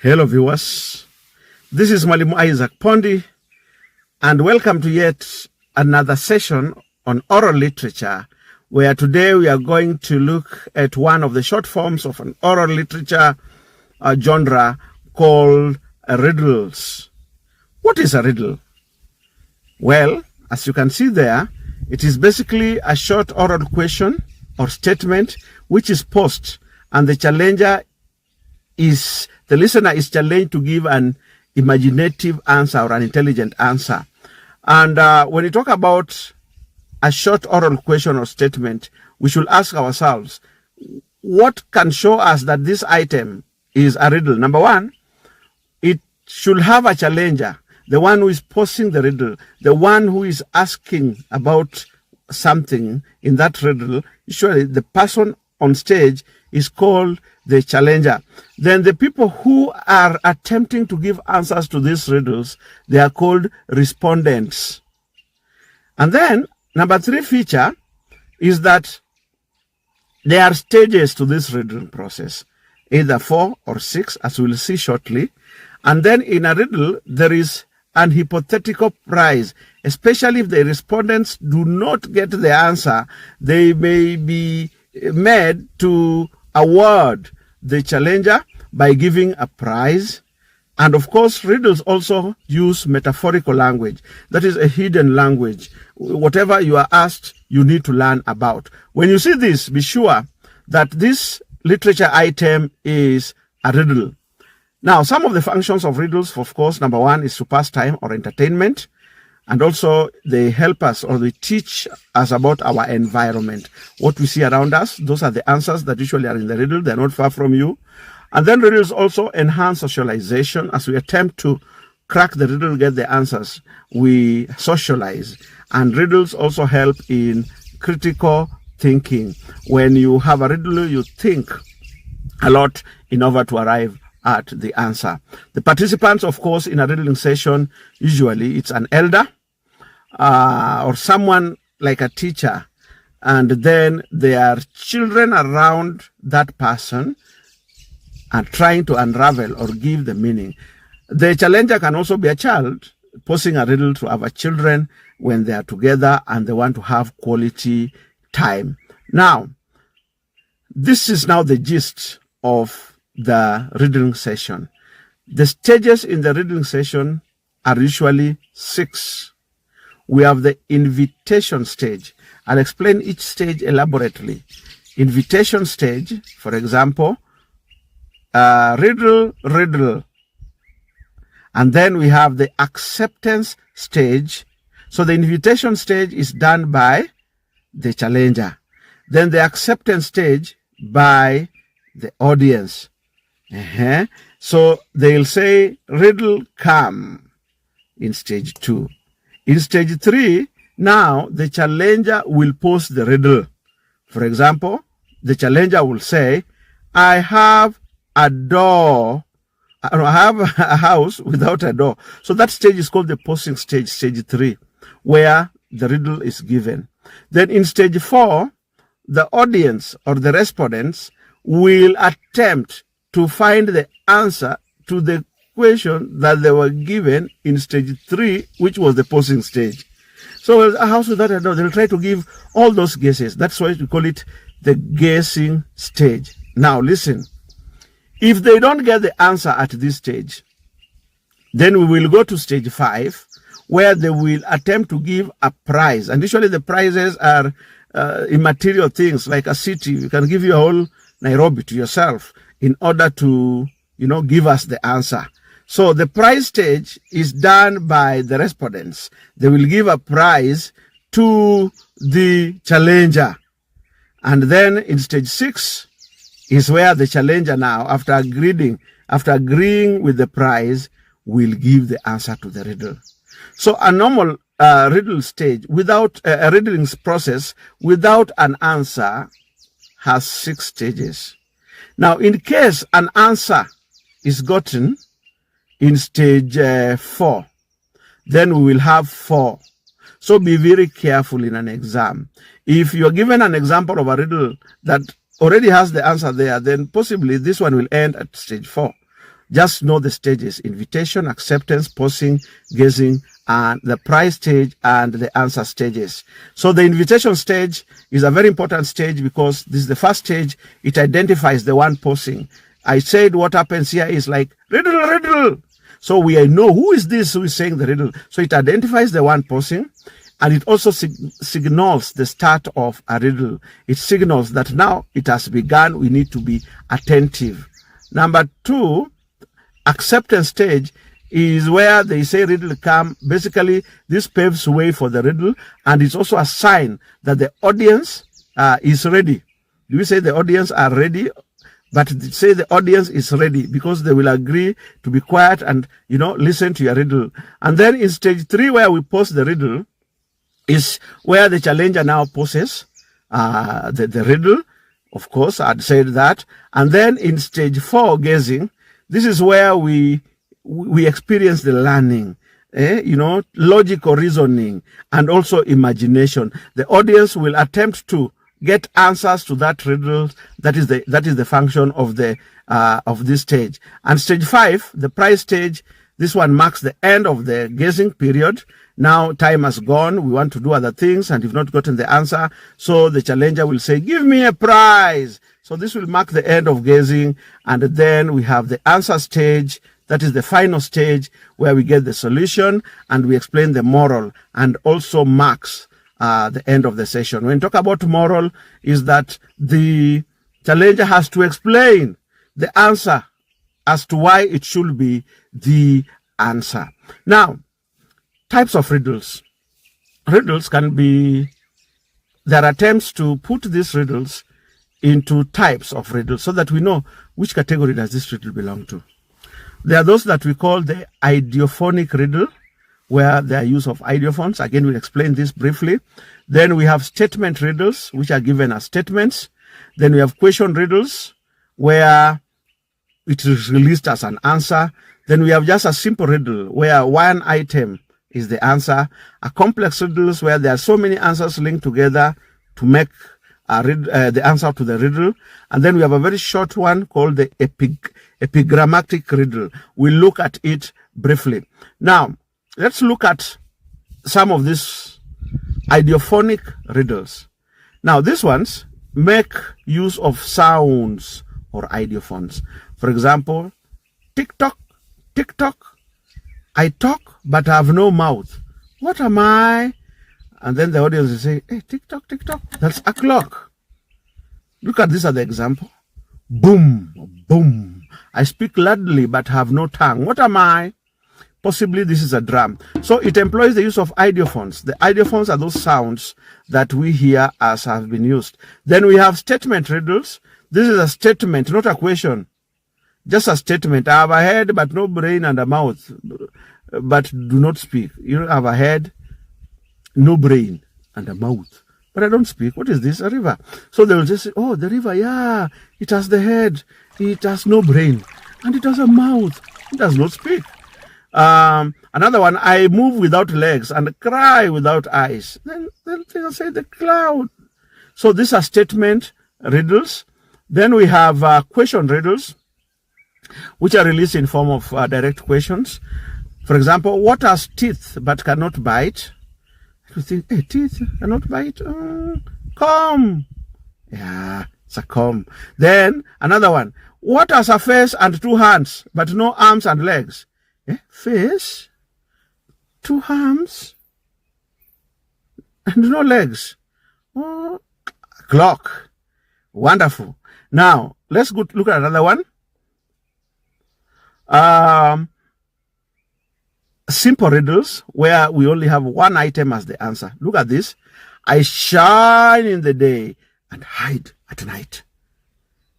Hello viewers, this is Mwalimu Isaac Pondi and welcome to yet another session on oral literature, where today we are going to look at one of the short forms of an oral literature genre called riddles. What is a riddle? Well, as you can see there, it is basically a short oral question or statement which is posed, and the listener is challenged to give an imaginative answer or an intelligent answer. And when we talk about a short oral question or statement, we should ask ourselves, what can show us that this item is a riddle? Number one, it should have a challenger, the one who is posing the riddle, the one who is asking about something in that riddle. Usually the person on stage is called the challenger. Then the people who are attempting to give answers to these riddles, they are called respondents. And then number three feature is that there are stages to this riddle process, either 4 or 6, as we'll see shortly. And then in a riddle, there is an hypothetical prize, especially if the respondents do not get the answer. They may be made to award the challenger by giving a prize. And of course, riddles also use metaphorical language. That is a hidden language. Whatever you are asked, you need to learn about. When you see this, be sure that this literature item is a riddle. Now, some of the functions of riddles, of course, number one is to pass time or entertainment. And also they help us, or they teach us about our environment. What we see around us, those are the answers that usually are in the riddle. They're not far from you. And then riddles also enhance socialization. As we attempt to crack the riddle, get the answers, we socialize. And riddles also help in critical thinking. When you have a riddle, you think a lot in order to arrive at the answer. The participants, of course, in a riddling session, usually it's an elder or someone like a teacher, and then there are children around that person and trying to unravel or give the meaning. The challenger can also be a child posing a riddle to other children when they are together and they want to have quality time. Now, this is now the gist of the riddling session. The stages in the riddling session are usually 6. We have the invitation stage. I'll explain each stage elaborately. Invitation stage, for example, riddle, riddle. And then we have the acceptance stage. So the invitation stage is done by the challenger. Then the acceptance stage by the audience. So they'll say, riddle come in stage 2. In stage 3, now the challenger will pose the riddle. For example, the challenger will say, I have a door. I have a house without a door. So that stage is called the posing stage, stage 3, where the riddle is given. Then in stage 4, the audience or the respondents will attempt to find the answer to the question that they were given in stage 3, which was the posing stage. So a house without a door, they'll try to give all those guesses. That's why we call it the guessing stage. Now listen, if they don't get the answer at this stage, then we will go to stage 5, where they will attempt to give a prize. And usually the prizes are immaterial things, like a city. You can give your whole Nairobi to yourself in order to, give us the answer. So the prize stage is done by the respondents. They will give a prize to the challenger. And then in stage 6 is where the challenger now, after agreeing with the prize, will give the answer to the riddle. So a normal riddle stage, without a riddling process, without an answer, has 6 stages. Now, in case an answer is gotten in stage 4, then we will have 4. So be very careful in an exam. If you are given an example of a riddle that already has the answer there, then possibly this one will end at stage 4. Just know the stages: invitation, acceptance, pausing, guessing, and the prize stage and the answer stages. So the invitation stage is a very important stage because this is the first stage. It identifies the one pausing. I said what happens here is like riddle, riddle. So we know who is this who is saying the riddle. So it identifies the one pausing, and it also signals the start of a riddle. It signals that now it has begun. We need to be attentive. Number two, acceptance stage is where they say riddle come. Basically, this paves way for the riddle, and it's also a sign that the audience is ready. Do we say the audience are ready? But say the audience is ready because they will agree to be quiet and, listen to your riddle. And then in stage 3, where we pose the riddle, is where the challenger now poses the riddle. Of course, I'd said that. And then in stage 4, guessing, this is where we experience the learning, logical reasoning, and also imagination. The audience will attempt to get answers to that riddle. That is the function of this stage. And stage 5, the prize stage, this one marks the end of the guessing period. Now time has gone. We want to do other things, and you've not gotten the answer. So the challenger will say, "Give me a prize." So this will mark the end of guessing. And then we have the answer stage. That is the final stage where we get the solution and we explain the moral, and also marks the end of the session. When we talk about moral, is that the challenger has to explain the answer as to why it should be the answer. Now, types of riddles. Riddles can be, there are attempts to put these riddles into types of riddles so that we know which category does this riddle belong to. There are those that we call the idiophonic riddle, where there are use of idiophones. Again, we'll explain this briefly. Then we have statement riddles, which are given as statements. Then we have question riddles, where it is released as an answer. Then we have just a simple riddle, where one item is the answer. A complex riddles, where there are so many answers linked together to make the answer to the riddle. And then we have a very short one called the epigrammatic riddle. We'll look at it briefly. Now, let's look at some of these idiophonic riddles. Now, these ones make use of sounds or idiophones. For example, tick-tock, tick-tock. I talk, but I have no mouth. What am I? And then the audience will say, "Hey, tick-tock, tick-tock. That's a clock." Look at this as the example. Boom, boom. I speak loudly, but have no tongue. What am I? Possibly this is a drum. So it employs the use of idiophones. The idiophones are those sounds that we hear as have been used. Then we have statement riddles. This is a statement, not a question. Just a statement. I have a head, but no brain, and a mouth, but do not speak. You have a head, no brain, and a mouth, but I don't speak. What is this? A river. So they will just say, "Oh, the river, yeah, it has the head, it has no brain, and it has a mouth. It does not speak." Another one, I move without legs and cry without eyes. Then they'll say the cloud. So these are statement riddles. Then we have question riddles, which are released in form of direct questions. For example, what has teeth but cannot bite? You think, "Hey, teeth cannot bite? Comb." Yeah, it's a comb. Then another one, what has a face and 2 hands but no arms and legs? Face, 2 arms, and no legs. Oh, clock. Wonderful. Now, let's go look at another one. Simple riddles, where we only have one item as the answer. Look at this. I shine in the day and hide at night.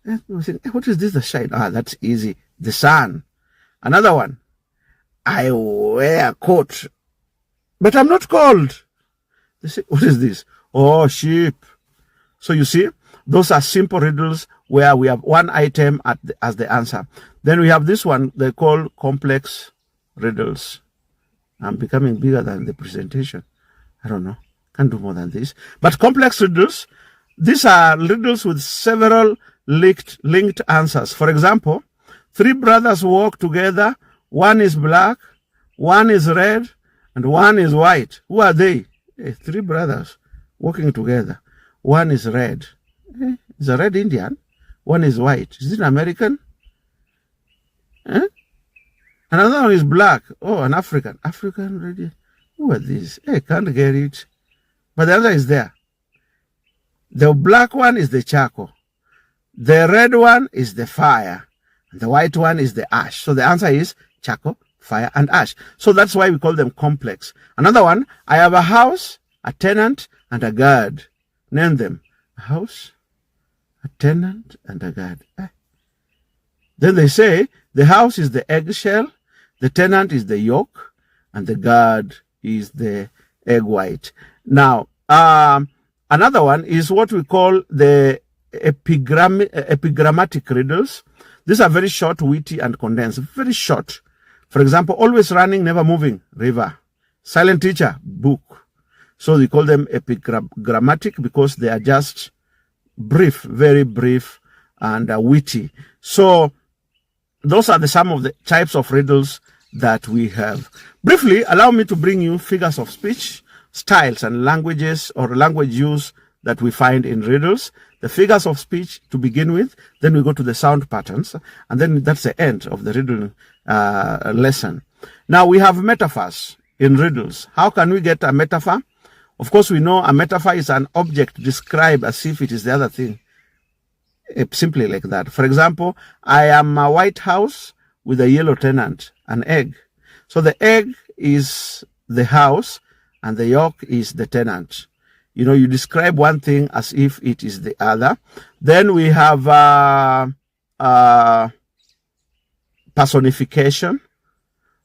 And we think, what is this, the shine? That's easy. The sun. Another one. I wear a coat, but I'm not cold. They say, what is this? Oh, sheep. So you see, those are simple riddles where we have one item as the answer. Then we have this one they call complex riddles. I'm becoming bigger than the presentation. I don't know. Can't do more than this. But complex riddles, these are riddles with several linked answers. For example, Three brothers walk together. One is black, one is red, and one is white. Who are they? Three brothers walking together. One is red. Is a red Indian. One is white. Is it an American? Another one is black. Oh, an African. African red. Who are these? Can't get it. But the answer is there. The black one is the charcoal. The red one is the fire. And the white one is the ash. So the answer is charcoal, fire, and ash. So that's why we call them complex. Another one, I have a house, a tenant, and a guard. Name them. A house, a tenant, and a guard. Then they say the house is the eggshell, the tenant is the yolk, and the guard is the egg white. Now, another one is what we call the epigrammatic riddles. These are very short, witty, and condensed. Very short. For example, always running, never moving, river. Silent teacher, book. So we call them epigrammatic because they are just brief, very brief, and witty. So those are some of the types of riddles that we have. Briefly, allow me to bring you figures of speech, styles, and languages or language use that we find in riddles. The figures of speech to begin with, then we go to the sound patterns, and then that's the end of the riddle lesson. Now we have metaphors in riddles. How can we get a metaphor? Of course, we know a metaphor is an object described as if it is the other thing. Simply like that. For example, I am a white house with a yellow tenant, an egg. So the egg is the house and the yolk is the tenant. You know, you describe one thing as if it is the other. Then we have personification,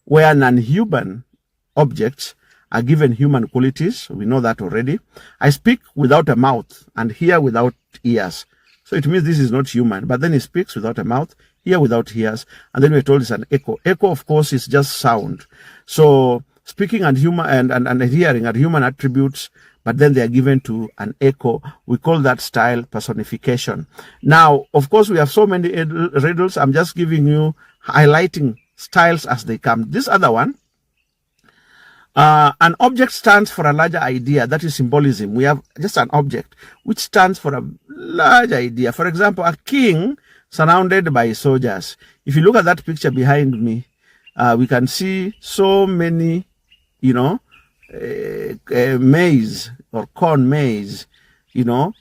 where non-human objects are given human qualities. We know that already. I speak without a mouth and hear without ears. So it means this is not human. But then he speaks without a mouth, hear without ears, and then we're told it's an echo. Echo, of course, is just sound. So speaking and human and hearing are human attributes, but then they are given to an echo. We call that style personification. Now, of course, we have so many riddles. I'm just giving you, highlighting styles as they come. This other one, an object stands for a larger idea. That is symbolism. We have just an object which stands for a large idea. For example, a king surrounded by soldiers. If you look at that picture behind me, we can see so many, maize or corn maize,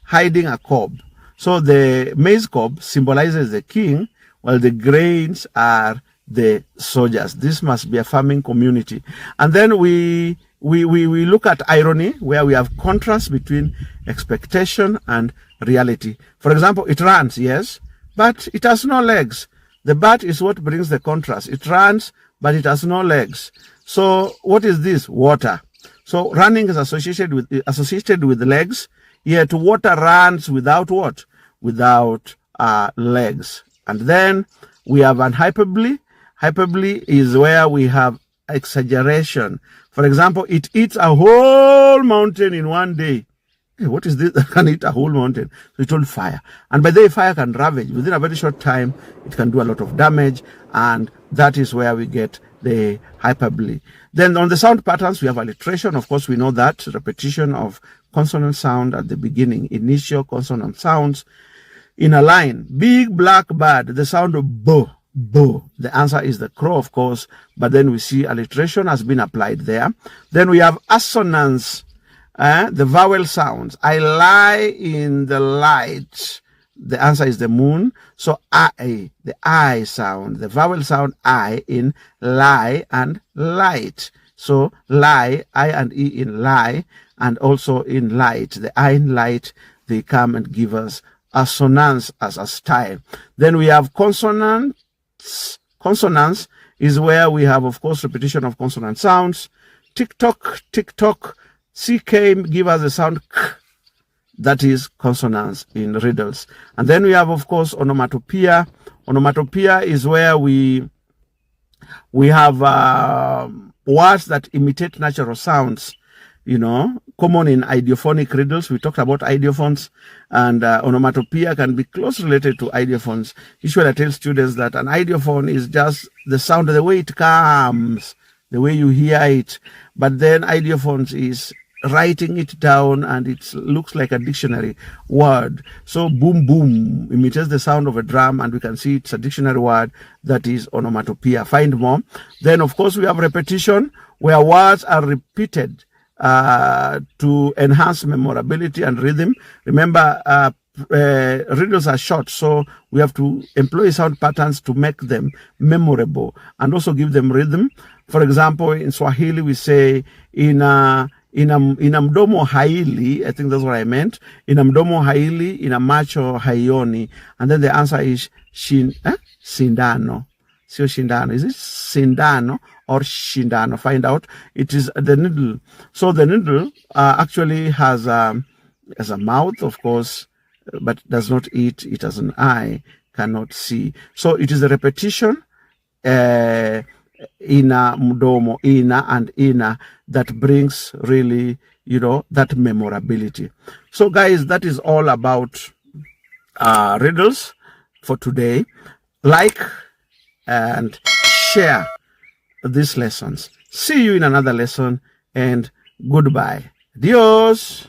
hiding a cob. So the maize cob symbolizes the king, while the grains are the soldiers. This must be a farming community. And then we look at irony, where we have contrast between expectation and reality. For example, it runs, yes, but it has no legs. The bat is what brings the contrast. It runs, but it has no legs. So what is this? Water. So running is associated with legs, yet water runs without what? Without legs. And then we have an hyperbole. Hyperbole is where we have exaggeration. For example, it eats a whole mountain in one day. Hey, what is this that can eat a whole mountain? So it's called fire. And by the way, fire can ravage. Within a very short time, it can do a lot of damage. And that is where we get the hyperbole. Then on the sound patterns, we have alliteration. Of course, we know that. Repetition of consonant sound at the beginning. Initial consonant sounds in a line. Big black bird, the sound of bo. Bo. The answer is the crow, of course, but then we see alliteration has been applied there. Then we have assonance, the vowel sounds. I lie in the light. The answer is the moon. So I, the I sound, the vowel sound I in lie and light. So lie, I and E in lie, and also in light. The I in light, they come and give us assonance as a style. Then we have consonant. Consonance is where we have, of course, repetition of consonant sounds. Tick-tock, tick-tock. CK give us the sound k. That is consonance in riddles. And then we have, of course, onomatopoeia. Onomatopoeia is where we have words that imitate natural sounds. common in idiophonic riddles. We talked about idiophones, and onomatopoeia can be closely related to idiophones. Usually I tell students that an idiophone is just the sound, the way it comes, the way you hear it. But then idiophones is writing it down, and it looks like a dictionary word. So boom, boom imitates the sound of a drum, and we can see it's a dictionary word. That is onomatopoeia. Find more. Then, of course, we have repetition, where words are repeated to enhance memorability and rhythm. Remember, riddles are short, so we have to employ sound patterns to make them memorable and also give them rhythm. For example, in Swahili, we say ina mdomo haili, I think that's what I meant. Ina mdomo haili, ina macho haioni. And then the answer is sindano. Sio shindano. Is it sindano or shindano? Find out. It is the needle. So the needle actually has a mouth, of course, but does not eat. It has an eye, cannot see. So it is a repetition. Ina mdomo, ina and ina, that brings really, that memorability. So guys, that is all about riddles for today. Like and share these lessons. See you in another lesson, and goodbye. Adios.